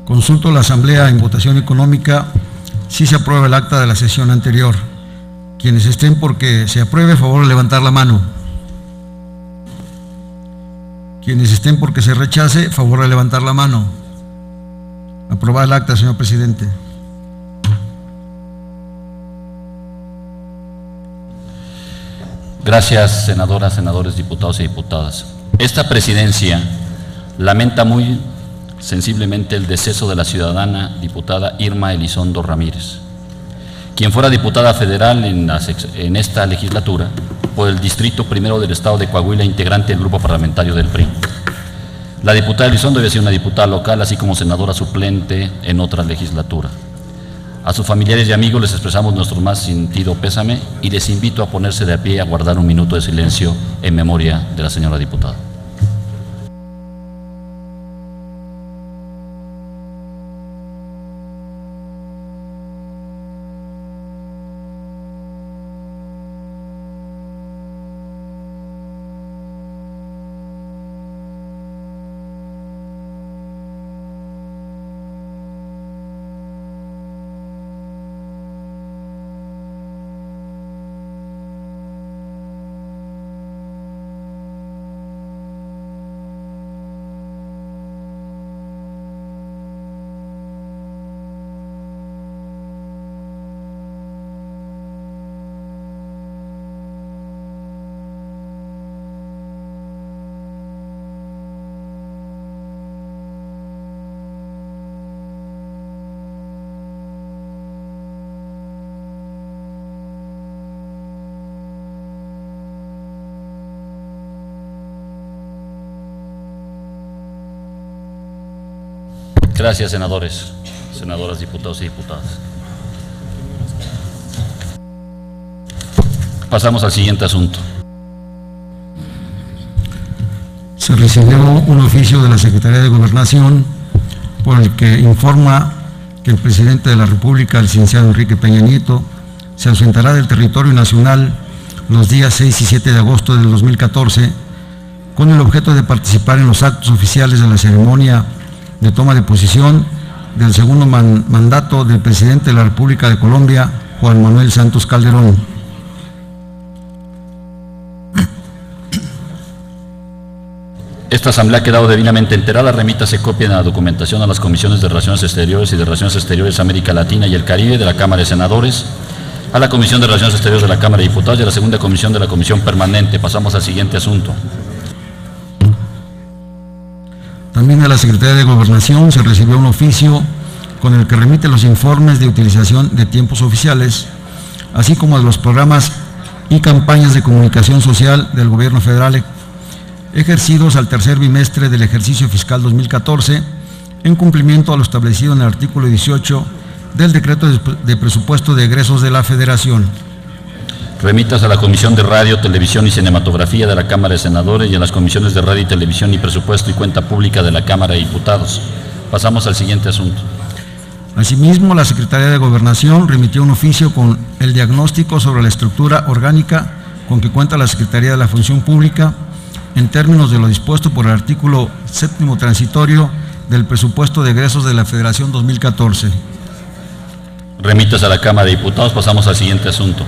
Consulto a la Asamblea en votación económica si se aprueba el acta de la sesión anterior. Quienes estén porque se apruebe, favor de levantar la mano. Quienes estén porque se rechace, favor de levantar la mano. Aprobar el acta, señor presidente. Gracias, senadoras, senadores, diputados y diputadas. Esta presidencia lamenta muy sensiblemente el deceso de la ciudadana diputada Irma Elizondo Ramírez, quien fuera diputada federal en esta legislatura por el Distrito Primero del Estado de Coahuila, integrante del grupo parlamentario del PRI. La diputada Elizondo había sido una diputada local, así como senadora suplente en otra legislatura. A sus familiares y amigos les expresamos nuestro más sentido pésame y les invito a ponerse de pie y a guardar un minuto de silencio en memoria de la señora diputada. Gracias, senadores, senadoras, diputados y diputadas. Pasamos al siguiente asunto. Se recibió un oficio de la Secretaría de Gobernación por el que informa que el presidente de la República, el licenciado Enrique Peña Nieto, se ausentará del territorio nacional los días 6 y 7 de agosto del 2014 con el objeto de participar en los actos oficiales de la ceremonia de toma de posición del segundo mandato del presidente de la República de Colombia, Juan Manuel Santos Calderón. Esta asamblea ha quedado debidamente enterada. Remítase copia de la documentación a las comisiones de Relaciones Exteriores y de Relaciones Exteriores América Latina y el Caribe de la Cámara de Senadores, a la Comisión de Relaciones Exteriores de la Cámara de Diputados y a la segunda comisión de la Comisión Permanente. Pasamos al siguiente asunto. También de la Secretaría de Gobernación se recibió un oficio con el que remite los informes de utilización de tiempos oficiales, así como de los programas y campañas de comunicación social del Gobierno federal ejercidos al tercer bimestre del ejercicio fiscal 2014, en cumplimiento a lo establecido en el artículo 18 del Decreto de Presupuesto de Egresos de la Federación. Remitas a la Comisión de Radio, Televisión y Cinematografía de la Cámara de Senadores y a las Comisiones de Radio y Televisión y Presupuesto y Cuenta Pública de la Cámara de Diputados. Pasamos al siguiente asunto. Asimismo, la Secretaría de Gobernación remitió un oficio con el diagnóstico sobre la estructura orgánica con que cuenta la Secretaría de la Función Pública en términos de lo dispuesto por el artículo 7º transitorio del Presupuesto de Egresos de la Federación 2014. Remitas a la Cámara de Diputados. Pasamos al siguiente asunto.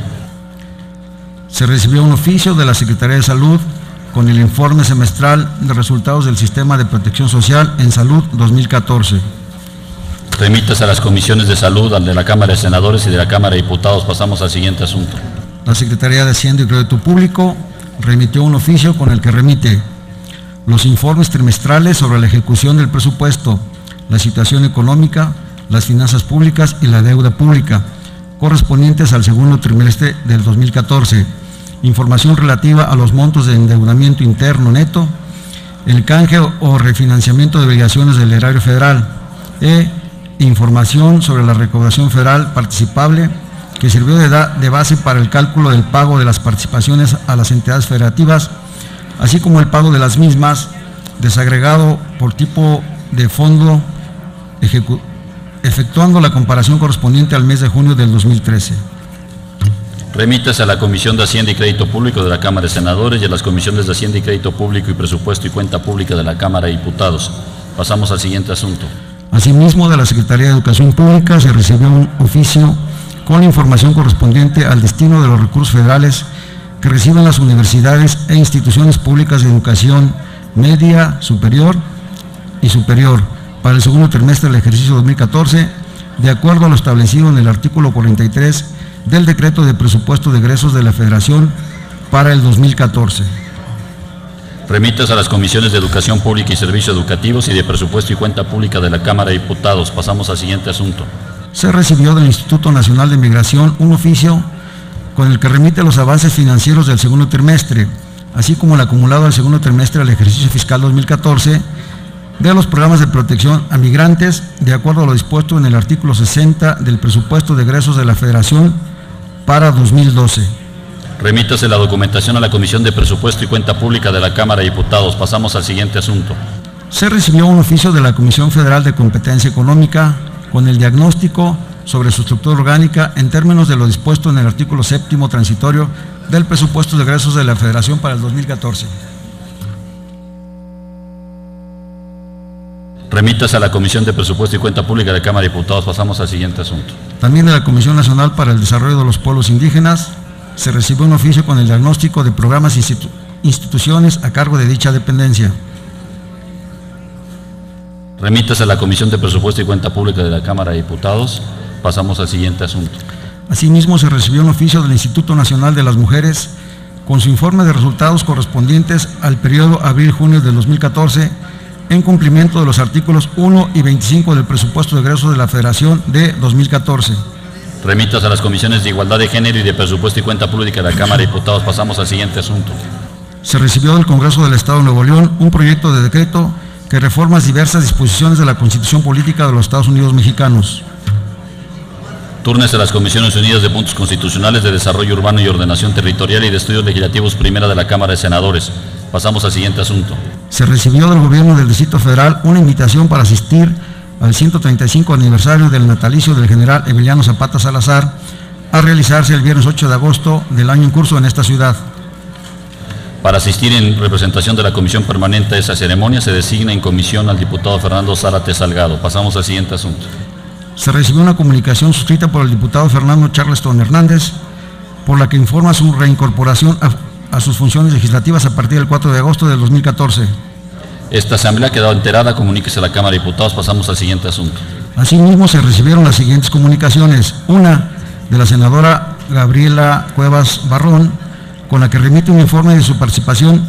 Se recibió un oficio de la Secretaría de Salud con el informe semestral de resultados del Sistema de Protección Social en Salud 2014. Remitas a las comisiones de salud, al de la Cámara de Senadores y de la Cámara de Diputados. Pasamos al siguiente asunto. La Secretaría de Hacienda y Crédito Público remitió un oficio con el que remite los informes trimestrales sobre la ejecución del presupuesto, la situación económica, las finanzas públicas y la deuda pública, correspondientes al segundo trimestre del 2014, información relativa a los montos de endeudamiento interno neto, el canje o refinanciamiento de obligaciones del erario federal, información sobre la recaudación federal participable que sirvió de base para el cálculo del pago de las participaciones a las entidades federativas, así como el pago de las mismas, desagregado por tipo de fondo, efectuando la comparación correspondiente al mes de junio del 2013. Remítase a la Comisión de Hacienda y Crédito Público de la Cámara de Senadores y a las Comisiones de Hacienda y Crédito Público y Presupuesto y Cuenta Pública de la Cámara de Diputados. Pasamos al siguiente asunto. Asimismo, de la Secretaría de Educación Pública se recibió un oficio con la información correspondiente al destino de los recursos federales que reciben las universidades e instituciones públicas de educación media, superior y superior para el segundo trimestre del ejercicio 2014, de acuerdo a lo establecido en el artículo 43 del Decreto de Presupuesto de Egresos de la Federación para el 2014. Remitas a las comisiones de Educación Pública y Servicios Educativos y de Presupuesto y Cuenta Pública de la Cámara de Diputados. Pasamos al siguiente asunto. Se recibió del Instituto Nacional de Migración un oficio con el que remite los avances financieros del segundo trimestre, así como el acumulado del segundo trimestre del ejercicio fiscal 2014 de los programas de protección a migrantes, de acuerdo a lo dispuesto en el artículo 60 del Presupuesto de Egresos de la Federación para 2012. Remítase la documentación a la Comisión de Presupuesto y Cuenta Pública de la Cámara de Diputados. Pasamos al siguiente asunto. Se recibió un oficio de la Comisión Federal de Competencia Económica con el diagnóstico sobre su estructura orgánica en términos de lo dispuesto en el artículo 7º transitorio del Presupuesto de Egresos de la Federación para el 2014. Remítase a la Comisión de Presupuesto y Cuenta Pública de la Cámara de Diputados. Pasamos al siguiente asunto. También de la Comisión Nacional para el Desarrollo de los Pueblos Indígenas se recibió un oficio con el diagnóstico de programas e instituciones a cargo de dicha dependencia. Remítase a la Comisión de Presupuesto y Cuenta Pública de la Cámara de Diputados. Pasamos al siguiente asunto. Asimismo, se recibió un oficio del Instituto Nacional de las Mujeres con su informe de resultados correspondientes al periodo abril-junio del 2014 en cumplimiento de los artículos 1 y 25 del Presupuesto de Egresos de la Federación de 2014. Remitas a las comisiones de Igualdad de Género y de Presupuesto y Cuenta Pública de la Cámara de Diputados. Pasamos al siguiente asunto. Se recibió del Congreso del Estado de Nuevo León un proyecto de decreto que reforma diversas disposiciones de la Constitución Política de los Estados Unidos Mexicanos. Túrnese a las Comisiones Unidas de Puntos Constitucionales de Desarrollo Urbano y Ordenación Territorial y de Estudios Legislativos Primera de la Cámara de Senadores. Pasamos al siguiente asunto. Se recibió del Gobierno del Distrito Federal una invitación para asistir al 135 aniversario del natalicio del general Emiliano Zapata Salazar, a realizarse el viernes 8 de agosto del año en curso en esta ciudad. Para asistir en representación de la Comisión Permanente a esa ceremonia, se designa en comisión al diputado Fernando Zárate Salgado. Pasamos al siguiente asunto. Se recibió una comunicación suscrita por el diputado Fernando Charleston Hernández, por la que informa su reincorporación a sus funciones legislativas a partir del 4 de agosto del 2014. Esta asamblea ha quedado enterada, comuníquese a la Cámara de Diputados. Pasamos al siguiente asunto. Asimismo, se recibieron las siguientes comunicaciones. Una, de la senadora Gabriela Cuevas Barrón, con la que remite un informe de su participación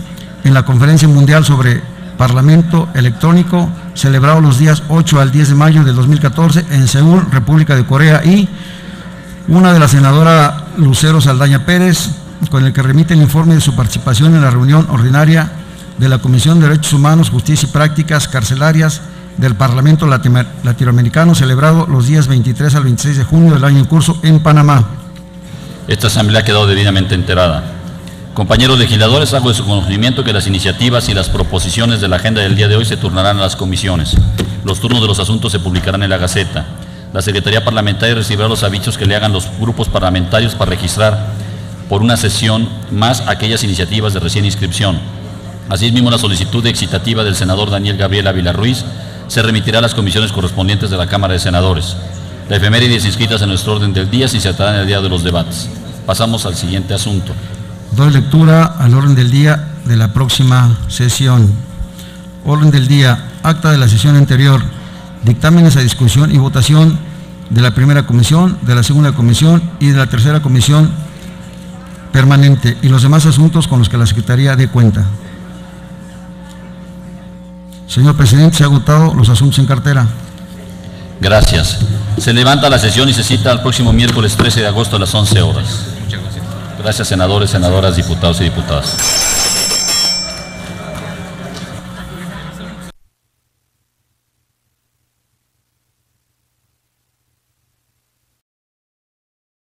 en la Conferencia Mundial sobre Parlamento Electrónico, celebrado los días 8 al 10 de mayo del 2014 en Seúl, República de Corea, y una de la senadora Lucero Saldaña Pérez, con el que remite el informe de su participación en la reunión ordinaria de la Comisión de Derechos Humanos, Justicia y Prácticas Carcelarias del Parlamento Latinoamericano, celebrado los días 23 al 26 de junio del año en curso en Panamá. Esta asamblea ha quedado debidamente enterada. Compañeros legisladores, hago de su conocimiento que las iniciativas y las proposiciones de la agenda del día de hoy se turnarán a las comisiones. Los turnos de los asuntos se publicarán en la Gaceta. La Secretaría Parlamentaria recibirá los avisos que le hagan los grupos parlamentarios para registrar por una sesión más aquellas iniciativas de recién inscripción. Asimismo, la solicitud excitativa del senador Daniel Gabriel Ávila Ruiz se remitirá a las comisiones correspondientes de la Cámara de Senadores. La efemérides inscritas en nuestro orden del día se insertarán en el día de los debates. Pasamos al siguiente asunto. Doy lectura al orden del día de la próxima sesión. Orden del día, acta de la sesión anterior, dictámenes a discusión y votación de la primera comisión, de la segunda comisión y de la tercera comisión permanente y los demás asuntos con los que la Secretaría dé cuenta. Señor presidente, se han agotado los asuntos en cartera. Gracias. Se levanta la sesión y se cita al próximo miércoles 13 de agosto a las 11 horas. Gracias, senadores, senadoras, diputados y diputadas.